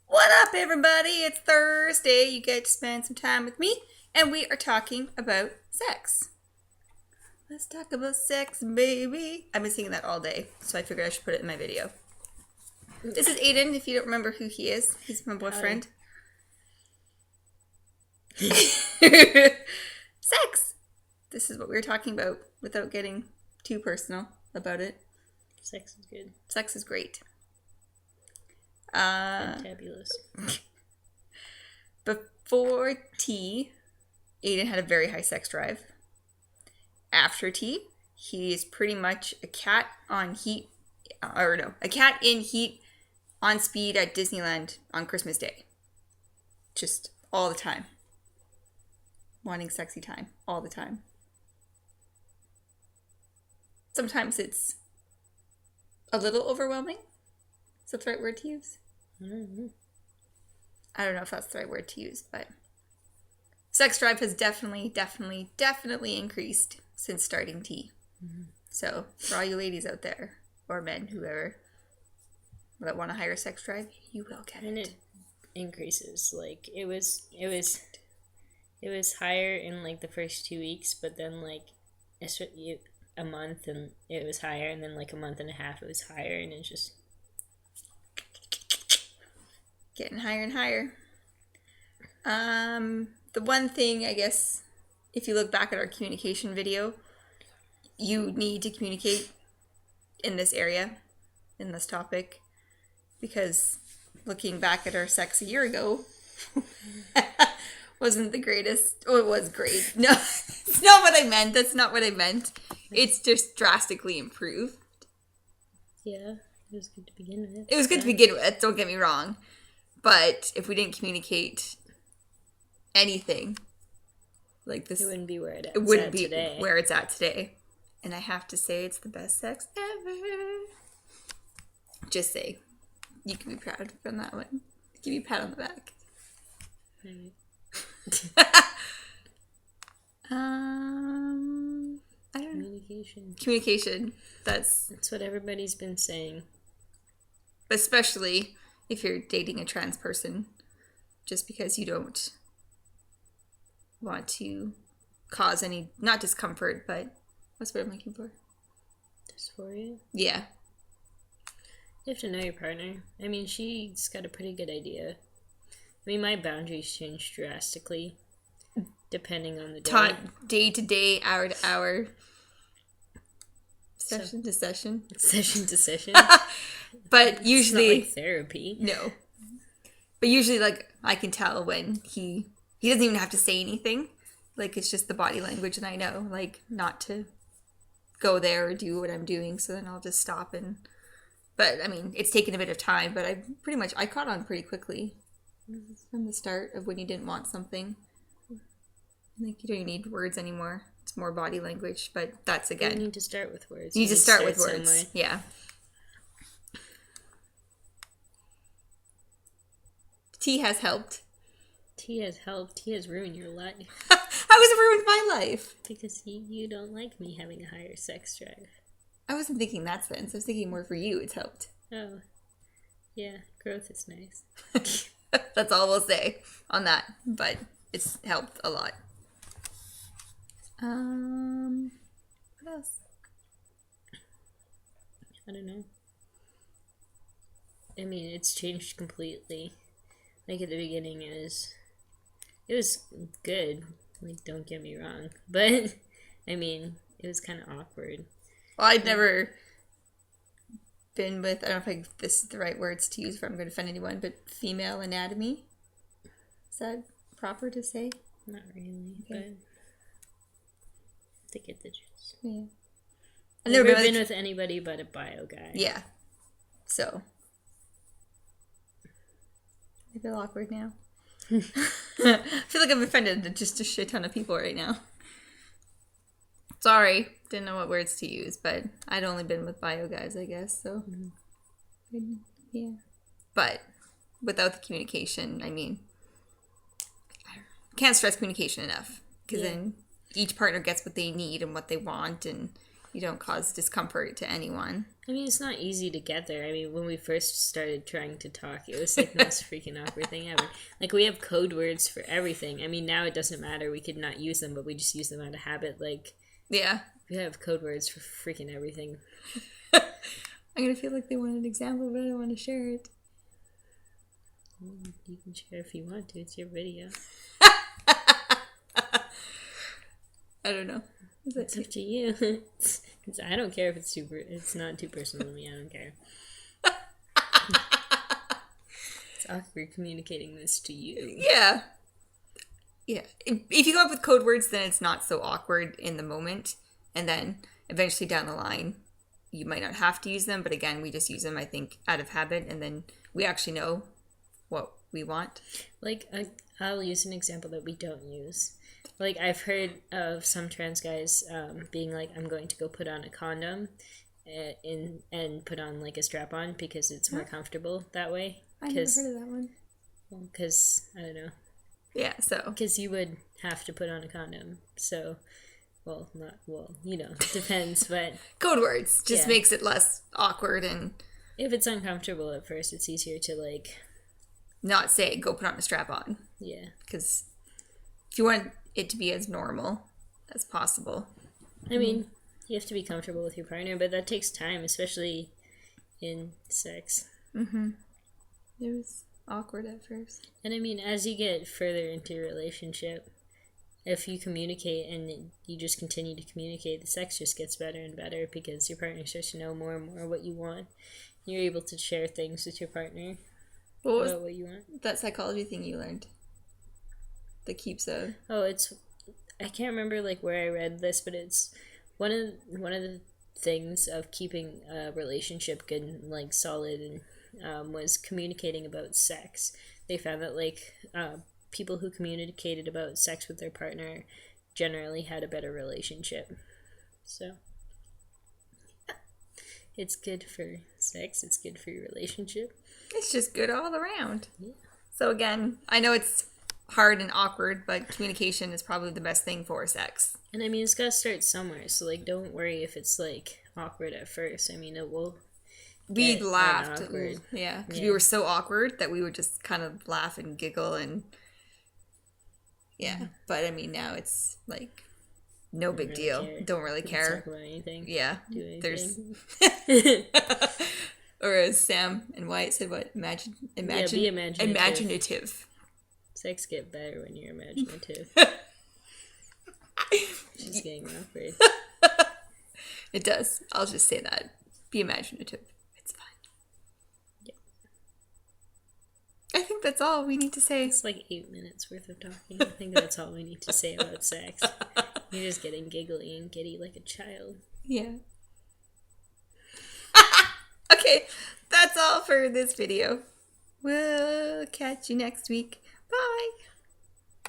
What up, everybody? It's Thursday. You get to spend some time with me, and we are talking about sex. Let's talk about sex, baby. I've been singing that all day, so I figured I should put it in my video. This is Aiden, if you don't remember who he is. He's my boyfriend. Sex! This is what we were talking about without getting too personal about it. Sex is good. Sex is great. Fantabulous. Before tea, Aiden had a very high sex drive. After tea, he is pretty much a cat on heat, a cat in heat on speed at Disneyland on Christmas Day. Just all the time. Wanting sexy time all the time. Sometimes it's a little overwhelming. Is that the right word to use? Mm-hmm. I don't know if that's the right word to use, but sex drive has definitely increased since starting tea. Mm-hmm. So for all you ladies out there, or men, whoever, that want a higher sex drive, you will get it. And it increases. Like it was higher in like the first 2 weeks, but then like a month and it was higher, and then like a month and a half it was higher, and it's just getting higher and higher. The one thing, I guess, if you look back at our communication video, you need to communicate in this area, in this topic, because looking back at our sex a year ago wasn't the greatest. Oh, it was great. No, it's not what I meant. That's not what I meant. It's just drastically improved. Yeah, it was good to begin with. It was good to begin with, don't get me wrong. But if we didn't communicate anything like this, it wouldn't be where it's at today. And I have to say, it's the best sex ever. Just say, you can be proud from that one. Give you a pat on the back. Mm-hmm. I don't know. Communication. That's what everybody's been saying. Especially if you're dating a trans person, just because you don't want to cause any, not discomfort, but what's what I'm looking for? Dysphoria? Yeah. You have to know your partner. I mean, she's got a pretty good idea. I mean, my boundaries change drastically depending on the day. Day to day, hour to hour. Session to session. Session to session. But usually... It's not like therapy. No. But usually, like, I can tell when he doesn't even have to say anything. Like, it's just the body language, and I know, like, not to go there or do what I'm doing, so then I'll just stop and... But, I mean, it's taken a bit of time, but I caught on pretty quickly from the start of when you didn't want something. Like, you don't even need words anymore. It's more body language, but that's, again... You need to start with words. You need to start with words, somewhere. yeah. Tea has helped. Tea has helped. Tea has ruined your life. How has it ruined my life? Because you don't like me having a higher sex drive. I wasn't thinking that sense. I was thinking more for you. It's helped. Oh. Yeah, growth is nice. That's all we'll say on that. But it's helped a lot. What else? I don't know. I mean, it's changed completely. Like at the beginning, it was good. Like, don't get me wrong, but I mean, it was kind of awkward. Well, I'd never been with, I don't know if this is the right words to use if I'm going to offend anyone, but female anatomy. Is that proper to say? Not really, okay. But to get the gist. Yeah. I've never been with anybody but a bio guy. Yeah. So. I feel awkward now. I feel like I've offended just a shit ton of people right now. Sorry, didn't know what words to use, but I'd only been with bio guys, I guess, so. Mm-hmm. Yeah. But without the communication, I mean, can't stress communication enough, because then each partner gets what they need and what they want, and you don't cause discomfort to anyone. I mean, it's not easy to get there. I mean, when we first started trying to talk, it was like the most freaking awkward thing ever. Like, we have code words for everything. I mean, now it doesn't matter. We could not use them, but we just use them out of habit. Like, yeah, we have code words for freaking everything. I'm gonna feel like they want an example, but I don't want to share it. You can share if you want to. It's your video. I don't know. It's up to you. I don't care if it's not too personal to me. I don't care. It's awkward communicating this to you. Yeah. Yeah. If you come up with code words, then it's not so awkward in the moment. And then eventually down the line, you might not have to use them. But again, we just use them, I think, out of habit. And then we actually know what we want. Like, I'll use an example that we don't use. Like, I've heard of some trans guys being like, I'm going to go put on a condom and put on, like, a strap-on because it's more comfortable that way. I never heard of that one. Because, I don't know. Yeah, so. Because you would have to put on a condom. So, depends, but. Code words just makes it less awkward, and. If it's uncomfortable at first, it's easier to, like. Not say, go put on a strap-on. Yeah. Because if you want it to be as normal as possible. I mean, you have to be comfortable with your partner, but that takes time, especially in sex. Mm-hmm. It was awkward at first. And I mean, as you get further into your relationship, if you communicate and you just continue to communicate, the sex just gets better and better because your partner starts to know more and more what you want. You're able to share things with your partner about what you want. That psychology thing you learned? That keeps a... Oh, I can't remember like where I read this, but it's one of the things of keeping a relationship good and like solid and was communicating about sex. They found that like people who communicated about sex with their partner generally had a better relationship. So it's good for sex, it's good for your relationship. It's just good all around. Yeah. So again, I know it's hard and awkward, but communication is probably the best thing for sex. And I mean, it's got to start somewhere, so like don't worry if it's like awkward at first. I mean, it will. We laughed. Yeah, because we were so awkward that we would just kind of laugh and giggle and yeah. But I mean, now it's like no big deal. Don't really care. Talk about anything. Yeah, Do anything. there's. Or as Sam and Wyatt said, what? Be imaginative. Sex get better when you're imaginative. She's getting awkward. It does. I'll just say that. Be imaginative. It's fine. Yeah. I think that's all we need to say. It's like 8 minutes worth of talking. I think that's all we need to say about sex. You're just getting giggly and giddy like a child. Yeah. Okay, that's all for this video. We'll catch you next week. Bye.